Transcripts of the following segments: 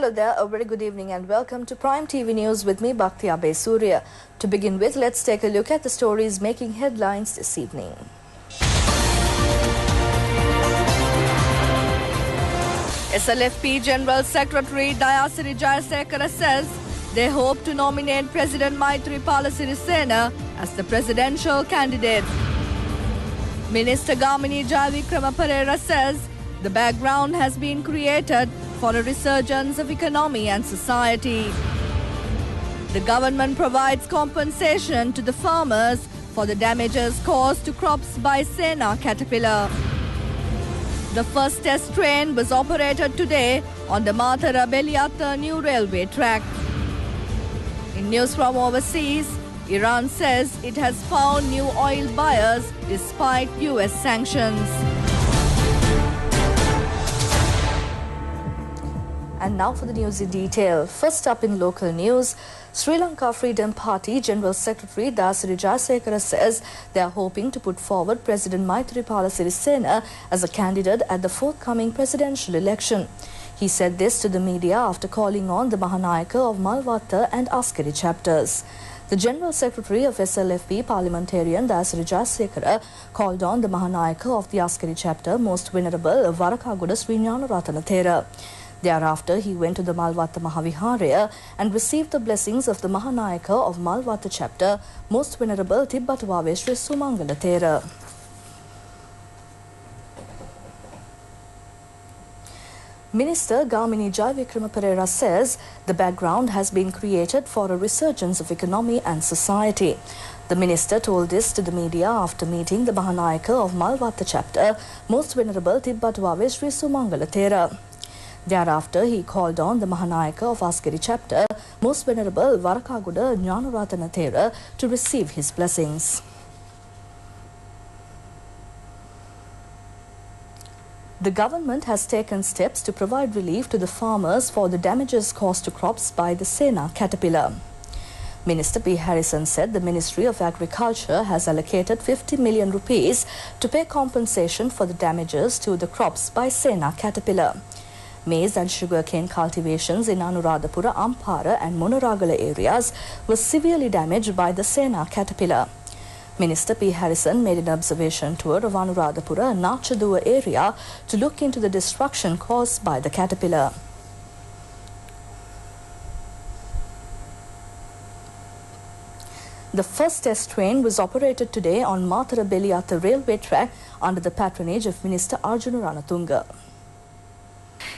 Hello there, a very good evening and welcome to Prime TV News with me, Bhakti Abe Surya. To begin with, let's take a look at the stories making headlines this evening. SLFP General Secretary Dayasiri Jayasekara says they hope to nominate President Maithripala Sirisena as the presidential candidate. Minister Gamini Jayavikrama Pereira says the background has been created for a resurgence of economy and society. The government provides compensation to the farmers for the damages caused to crops by Sena caterpillar. The first test train was operated today on the Mathura Beliata new railway track. In news from overseas, Iran says it has found new oil buyers despite US sanctions. And now for the news in detail. First up in local news, Sri Lanka Freedom Party General Secretary Dayasiri Jayasekara says they are hoping to put forward President Maithripala Sirisena as a candidate at the forthcoming presidential election. He said this to the media after calling on the Mahanayaka of Malwata and Askari chapters. The General Secretary of SLFP parliamentarian Dayasiri Jayasekara called on the Mahanayaka of the Askari chapter, Most Venerable Varakagoda Sri Gnanaratana Thera. Thereafter, he went to the Malwata Mahaviharaya and received the blessings of the Mahanayaka of Malwata chapter, Most Venerable Tibbatuwave Sri Sumangala Thera. Minister Gamini Jayavikrama Pereira says the background has been created for a resurgence of economy and society. The minister told this to the media after meeting the Mahanayaka of Malwata chapter, Most Venerable Tibbatuwave Sri Sumangala Thera. Thereafter, he called on the Mahanayaka of Askari chapter, Most Venerable Varakagoda Gnanaratana Thera, to receive his blessings. The government has taken steps to provide relief to the farmers for the damages caused to crops by the Sena caterpillar. Minister P. Harrison said the Ministry of Agriculture has allocated 50 million rupees to pay compensation for the damages to the crops by Sena caterpillar. Maize and sugarcane cultivations in Anuradhapura, Ampara and Monaragala areas were severely damaged by the Sena caterpillar. Minister P. Harrison made an observation tour of Anuradhapura and Nachaduwa area to look into the destruction caused by the caterpillar. The first test train was operated today on Mathura Beliata railway track under the patronage of Minister Arjuna Ranatunga.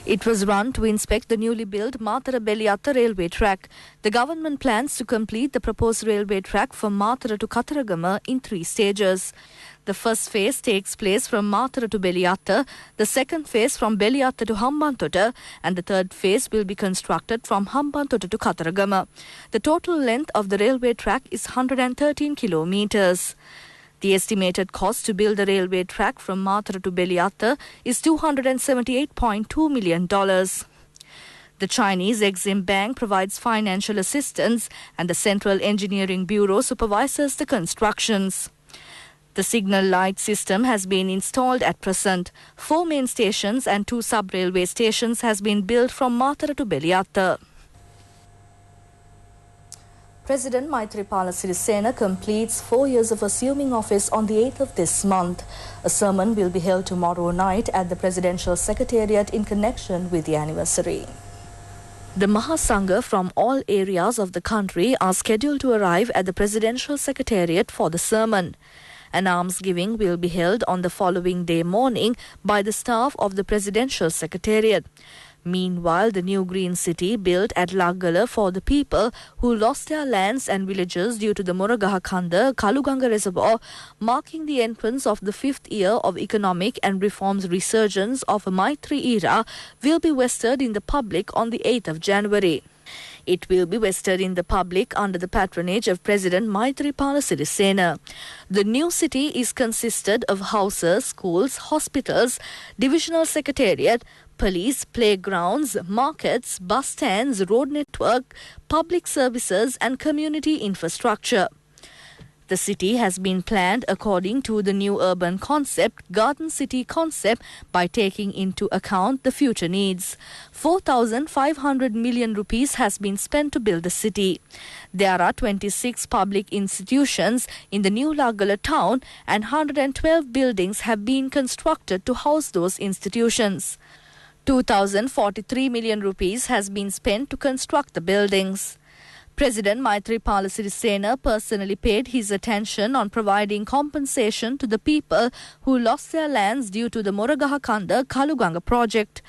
It was run to inspect the newly built Mathura Beliata railway track. The government plans to complete the proposed railway track from Mathura to Katharagama in 3 stages. The first phase takes place from Mathura to Beliata, the second phase from Beliata to Hambantota, and the third phase will be constructed from Hambantota to Katharagama. The total length of the railway track is 113 kilometers. The estimated cost to build the railway track from Mathura to Beliata is $278.2 million. The Chinese Exim Bank provides financial assistance and the Central Engineering Bureau supervises the constructions. The signal light system has been installed at present. 4 main stations and 2 sub-railway stations has been built from Mathura to Beliata. President Maithripala Sirisena completes 4 years of assuming office on the 8th of this month. A sermon will be held tomorrow night at the Presidential Secretariat in connection with the anniversary. The Mahasangha from all areas of the country are scheduled to arrive at the Presidential Secretariat for the sermon. An almsgiving will be held on the following day morning by the staff of the Presidential Secretariat. Meanwhile, the new green city built at Laggala for the people who lost their lands and villages due to the Moragahakanda Kaluganga Reservoir, marking the entrance of the 5th year of economic and reforms resurgence of a Maitri era, will be vested in the public on the 8th of January. It will be vested in the public under the patronage of President Maithripala Sirisena. The new city is consisted of houses, schools, hospitals, divisional secretariat, police, playgrounds, markets, bus stands, road network, public services and community infrastructure. The city has been planned according to the new urban concept, Garden City concept, by taking into account the future needs. 4,500 million rupees has been spent to build the city. There are 26 public institutions in the new Lagala town and 112 buildings have been constructed to house those institutions. 2,043 million rupees has been spent to construct the buildings. President Maithripala Sirisena personally paid his attention on providing compensation to the people who lost their lands due to the Moragahakanda Kaluganga project.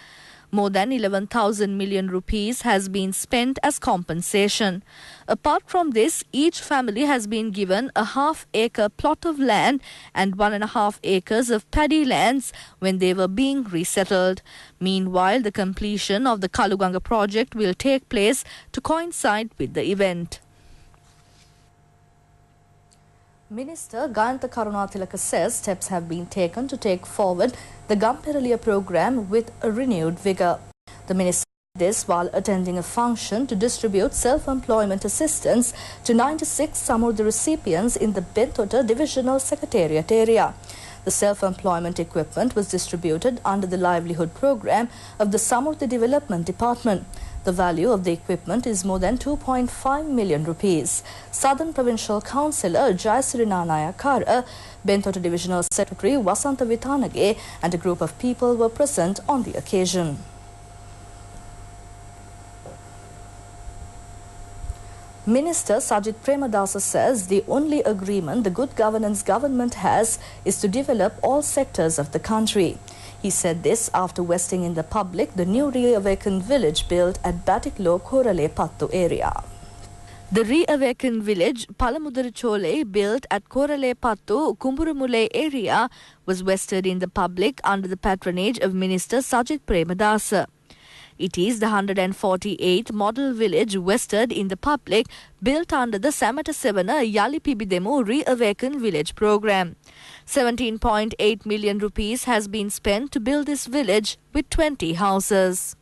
More than 11,000 million rupees has been spent as compensation. Apart from this, each family has been given a half-acre plot of land and 1.5 acres of paddy lands when they were being resettled. Meanwhile, the completion of the Kaluganga project will take place to coincide with the event. Minister Gayantha Karunatilaka says steps have been taken to take forward the Gamperaliya program with a renewed vigour. The minister did this while attending a function to distribute self-employment assistance to 96 Samurdha recipients in the Bentota Divisional Secretariat area. The self-employment equipment was distributed under the livelihood program of the Samurdha Development Department. The value of the equipment is more than 2.5 million rupees. Southern Provincial Councillor Jayasiri Nanayakara, Bentota Divisional Secretary Wasantha Vitanage and a group of people were present on the occasion. Minister Sajith Premadasa says the only agreement the good governance government has is to develop all sectors of the country. He said this after vesting in the public the new reawakened village built at Batiklo Korale Pattu area. The reawakened village, Palamudarichole, built at Korale Pattu, Kumburumule area, was vested in the public under the patronage of Minister Sajith Premadasa. It is the 148th model village vested in the public built under the Samata Sevana Yali Pibidemu Reawakened Village program. 17.8 million rupees has been spent to build this village with 20 houses.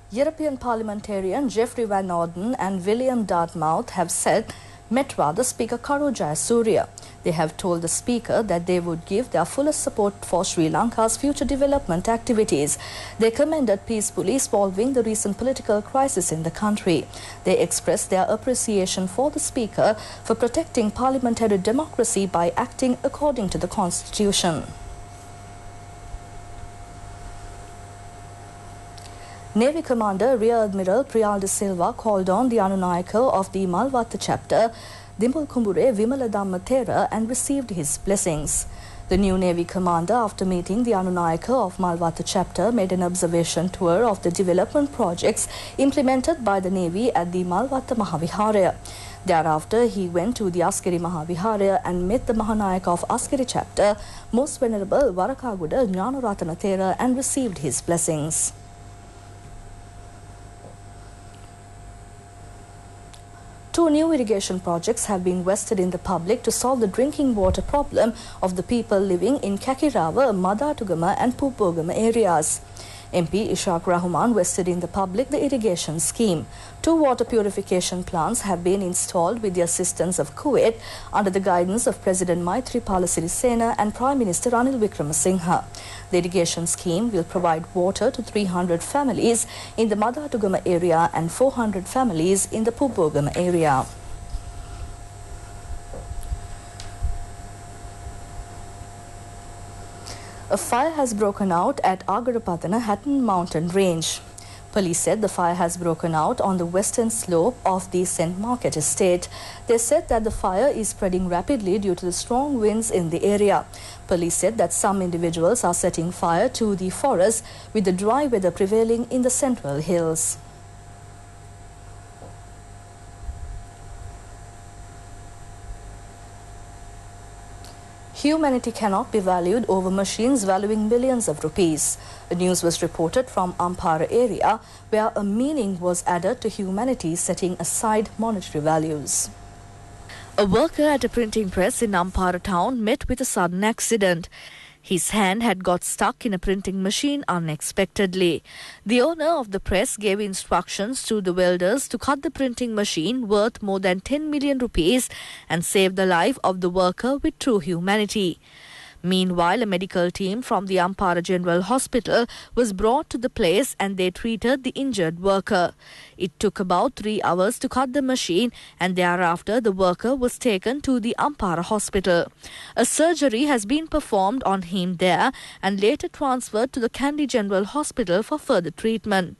European parliamentarian Jeffrey Van Orden and William Dartmouth have met the Speaker Karo Jayasuriya. They have told the Speaker that they would give their fullest support for Sri Lanka's future development activities. They commended peacefully solving the recent political crisis in the country. They expressed their appreciation for the Speaker for protecting parliamentary democracy by acting according to the Constitution. Navy Commander Rear Admiral Priyal De Silva called on the Anunayaka of the Malwatha chapter, Dimbul Kumbure Vimala Dhammathera, and received his blessings. The new Navy Commander, after meeting the Anunayaka of Malwatha chapter, made an observation tour of the development projects implemented by the Navy at the Malwatha Mahaviharaya. Thereafter, he went to the Askeri Mahaviharaya and met the Mahanayaka of Askeri chapter, Most Venerable Warakaguda Jnanaratana Thera, and received his blessings. Two new irrigation projects have been vested in the public to solve the drinking water problem of the people living in Kakirawa, Madatugama and Pupogama areas. MP Ishaq Rahman vested in the public the irrigation scheme. 2 water purification plants have been installed with the assistance of Kuwait under the guidance of President Maithripala Sirisena and Prime Minister Ranil Wickremesinghe. The irrigation scheme will provide water to 300 families in the Madatugama area and 400 families in the Pupogama area. A fire has broken out at Agarapatana Hatton mountain range. Police said the fire has broken out on the western slope of the St. Market estate. They said that the fire is spreading rapidly due to the strong winds in the area. Police said that some individuals are setting fire to the forest with the dry weather prevailing in the central hills. Humanity cannot be valued over machines valuing millions of rupees. The news was reported from Ampara area, where a meaning was added to humanity setting aside monetary values. A worker at a printing press in Ampara town met with a sudden accident. His hand had got stuck in a printing machine unexpectedly. The owner of the press gave instructions to the welders to cut the printing machine worth more than 10 million rupees and save the life of the worker with true humanity. Meanwhile, a medical team from the Ampara General Hospital was brought to the place and they treated the injured worker. It took about 3 hours to cut the machine and thereafter the worker was taken to the Ampara Hospital. A surgery has been performed on him there and later transferred to the Kandy General Hospital for further treatment.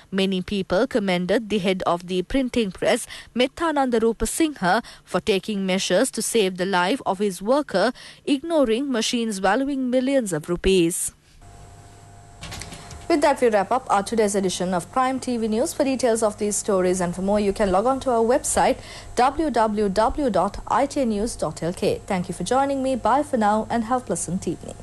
Many people commended the head of the printing press, Methananda Rupa Singha, for taking measures to save the life of his worker, ignoring machines valuing millions of rupees. With that, we wrap up our today's edition of Prime TV News. For details of these stories and for more, you can log on to our website www.itnews.lk. Thank you for joining me. Bye for now and have a pleasant evening.